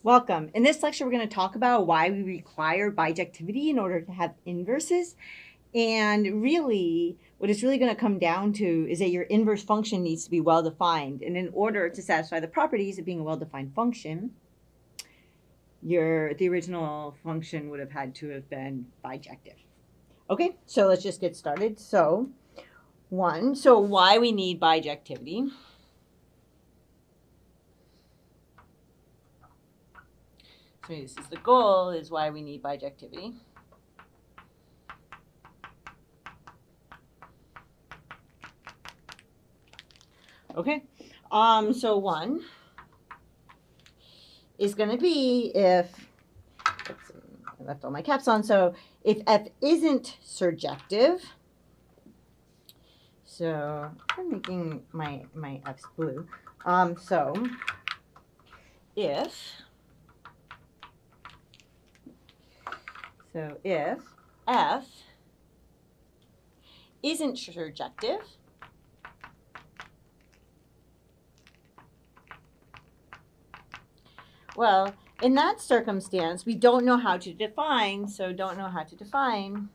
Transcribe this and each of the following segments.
Welcome. In this lecture, we're going to talk about why we require bijectivity in order to have inverses. And really, what it's really going to come down to is that your inverse function needs to be well-defined. And in order to satisfy the properties of being a well-defined function, the original function would have had to have been bijective. Okay, so let's just get started. So why we need bijectivity. So this is the goal, is why we need bijectivity. Okay, so one is going to be if, let's see, I left all my caps on, so if f isn't surjective, so I'm making my f's blue, so if f isn't surjective, well, in that circumstance, we don't know how to define, so don't know how to define.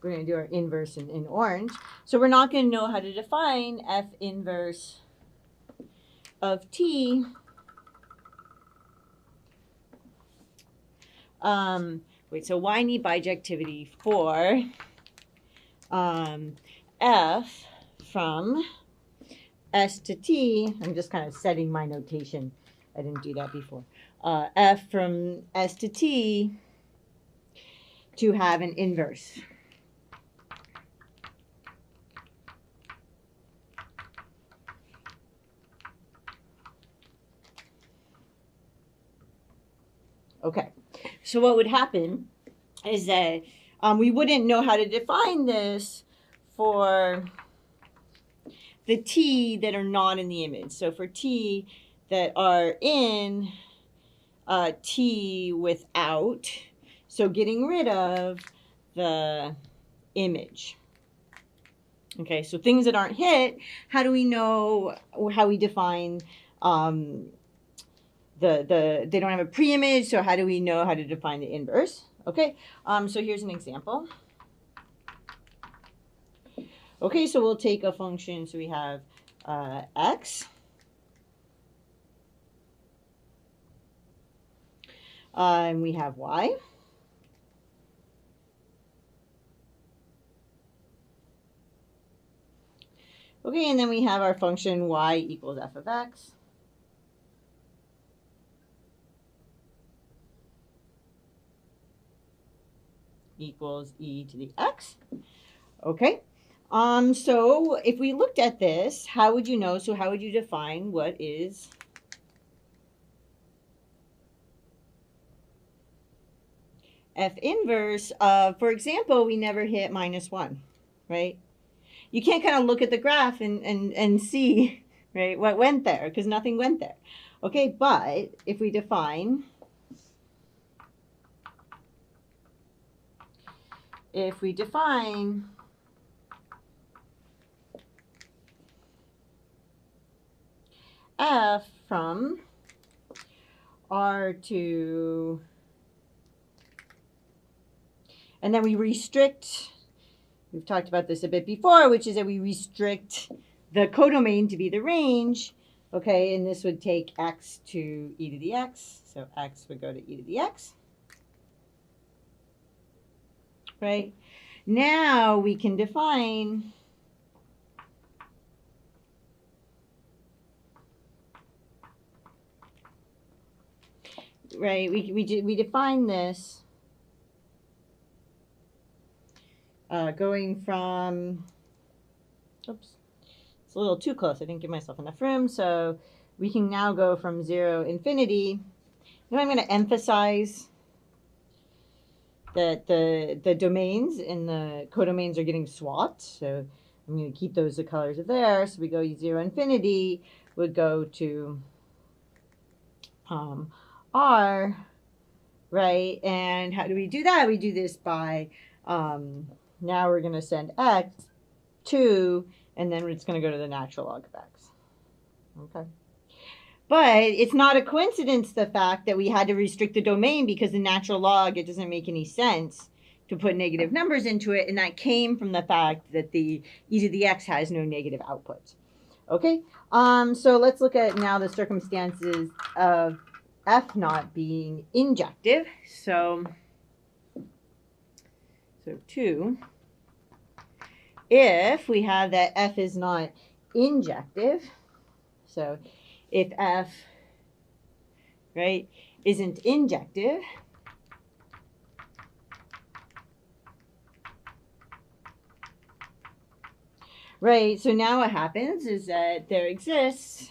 We're going to do our inverse in orange. So we're not going to know how to define f inverse of t. So why need bijectivity for f from s to t? I'm just kind of setting my notation. I didn't do that before. F from s to t to have an inverse. Okay, so what would happen is that we wouldn't know how to define this for the t that are not in the image. So for t that are in t without, so getting rid of the image. Okay, so things that aren't hit, how do we know how we define they don't have a pre-image, so how do we know how to define the inverse? Okay, so here's an example. Okay, so we'll take a function, so we have x. And we have y. Okay, and then we have our function y equals f of x. Equals e to the x. Okay. So if we looked at this, how would you know? So how would you define what is f inverse of, for example, we never hit -1, right? You can't kind of look at the graph and see, right, what went there, because nothing went there. Okay, but if we define f from R to, and then we restrict, we've talked about this a bit before, which is that we restrict the codomain to be the range, okay, and this would take x to e to the x, so x would go to e to the x. Right? Now we can define we define this going from, oops, it's a little too close. I didn't give myself enough room. So we can now go from 0, infinity. Now I'm going to emphasize that the domains and the codomains are getting swapped. So I'm going to keep those the colors of there. So we go 0, infinity would go to R, right? And how do we do that? We do this by now we're going to send x to, and then it's going to go to the natural log of x. Okay. But it's not a coincidence, the fact that we had to restrict the domain, because the natural log, it doesn't make any sense to put negative numbers into it. And that came from the fact that the e to the x has no negative outputs. Okay. So let's look at now the circumstances of f not being injective. So 2, if we have that f is not injective, so if f, right, isn't injective, right, so now what happens is that there exists,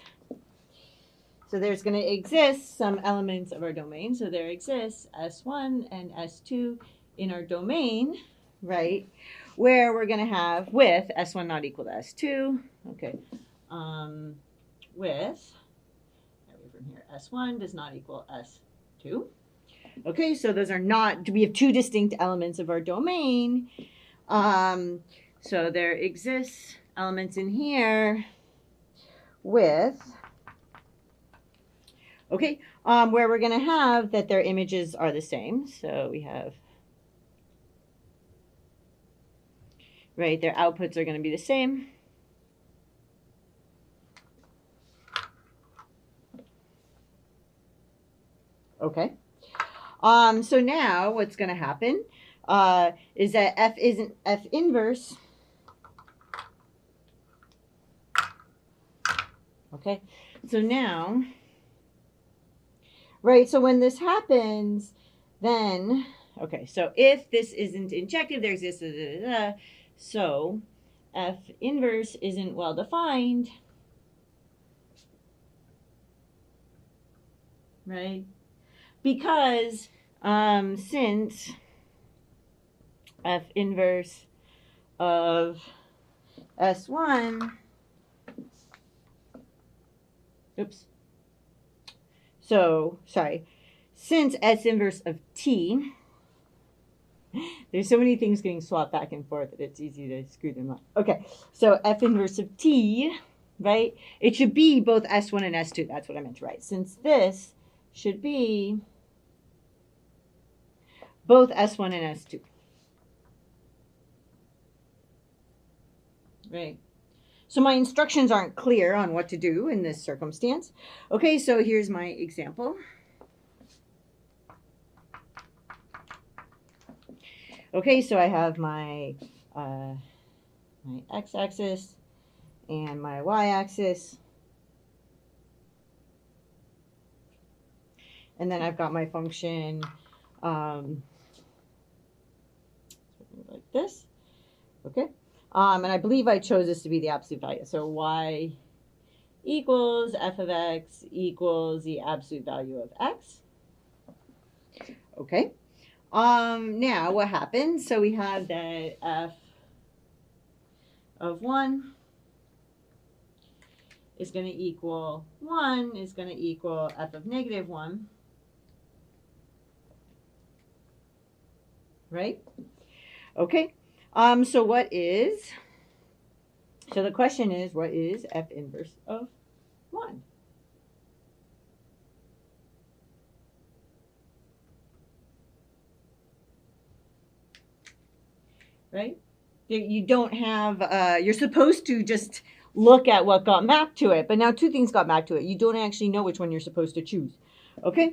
so there's going to exist some elements of our domain. So there exists S1 and S2 in our domain, right, where we're going to have with S1 not equal to S2, okay, with, from here, S1 does not equal S2. Okay, so those are not, we have 2 distinct elements of our domain. So there exists elements in here with, okay, where we're going to have that their images are the same. So we have, right, their outputs are going to be the same. Okay. So now what's going to happen is that f inverse. Okay. So now, right, so when this happens, then, okay, so if this isn't injective, there exists, so f inverse isn't well defined, right? Because since f inverse of S1, oops, so, sorry, since S inverse of T, there's so many things getting swapped back and forth that it's easy to screw them up. Okay, so f inverse of T, right, it should be both S1 and S2. That's what I meant to write. Since this should be both S1 and S2. Right. So my instructions aren't clear on what to do in this circumstance. Okay, so here's my example. Okay, so I have my my x-axis and my y-axis. And then I've got my function like this. Okay. And I believe I chose this to be the absolute value. So y equals f of x equals the absolute value of x. Okay. Now what happens? So we have that f of 1 is going to equal 1 is going to equal f of negative 1. Right? Okay. So what is, so the question is, what is f inverse of 1? Right? You don't have, you're supposed to just look at what got mapped to it, but now 2 things got mapped to it. You don't actually know which one you're supposed to choose. Okay?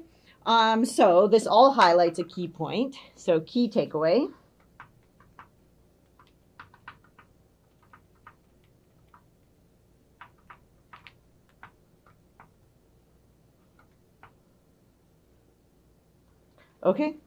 So this all highlights a key point. So key takeaway. Okay?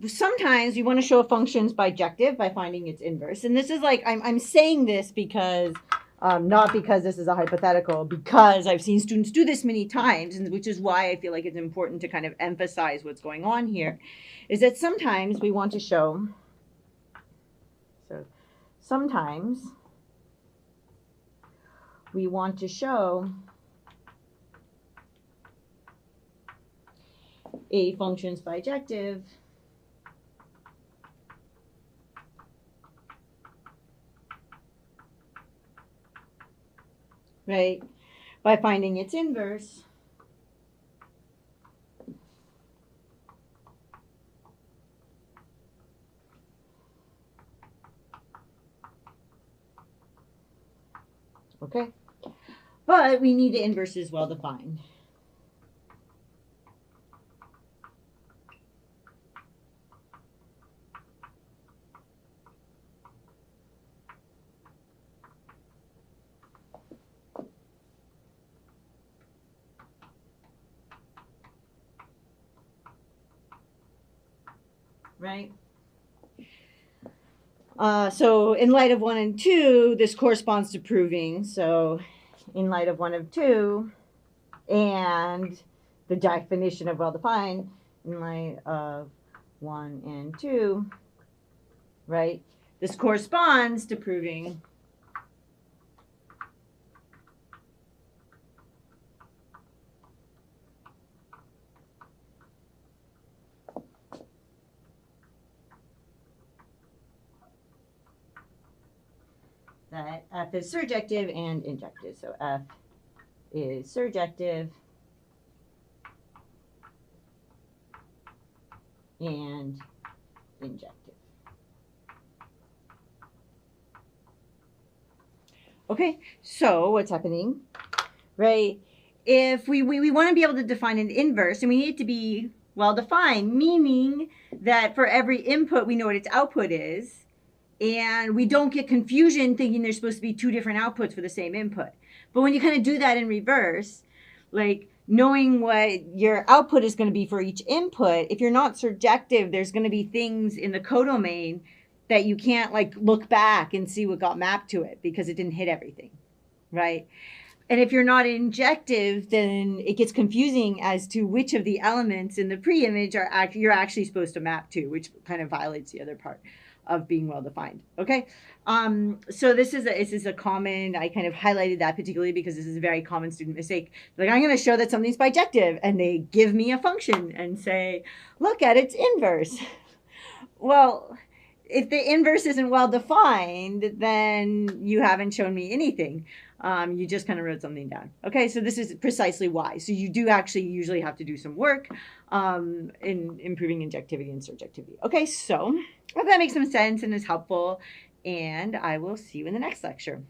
Sometimes you want to show a function's bijective by finding its inverse. And this is like, I'm saying this because, not because this is a hypothetical, because I've seen students do this many times, and which is why I feel like it's important to kind of emphasize what's going on here, is that sometimes we want to show, so sometimes we want to show a function's bijective right? By finding its inverse. Okay? But we need the inverses well defined. Right? So in light of 1 and 2, this corresponds to proving. So in light of 1 and 2, and the definition of well-defined, in light of 1 and 2, right? This corresponds to proving that F is surjective and injective. So F is surjective and injective. Okay, so what's happening, right? If we want to be able to define an inverse, and we need it to be well defined, meaning that for every input we know what its output is, and we don't get confusion thinking there's supposed to be 2 different outputs for the same input. But when you kind of do that in reverse, like knowing what your output is going to be for each input, if you're not surjective, there's going to be things in the codomain that you can't like look back and see what got mapped to it because it didn't hit everything, right? And if you're not injective, then it gets confusing as to which of the elements in the pre-image you're actually supposed to map to, which kind of violates the other part of being well defined. Okay, so this is a common. I kind of highlighted that particularly because this is a very common student mistake. Like, I'm going to show that something's bijective, and they give me a function and say, look at its inverse. Well, if the inverse isn't well defined, then you haven't shown me anything. You just kind of wrote something down. Okay, so this is precisely why. So you do actually usually have to do some work in improving injectivity and surjectivity. Okay, so I hope that makes some sense and is helpful, and I will see you in the next lecture.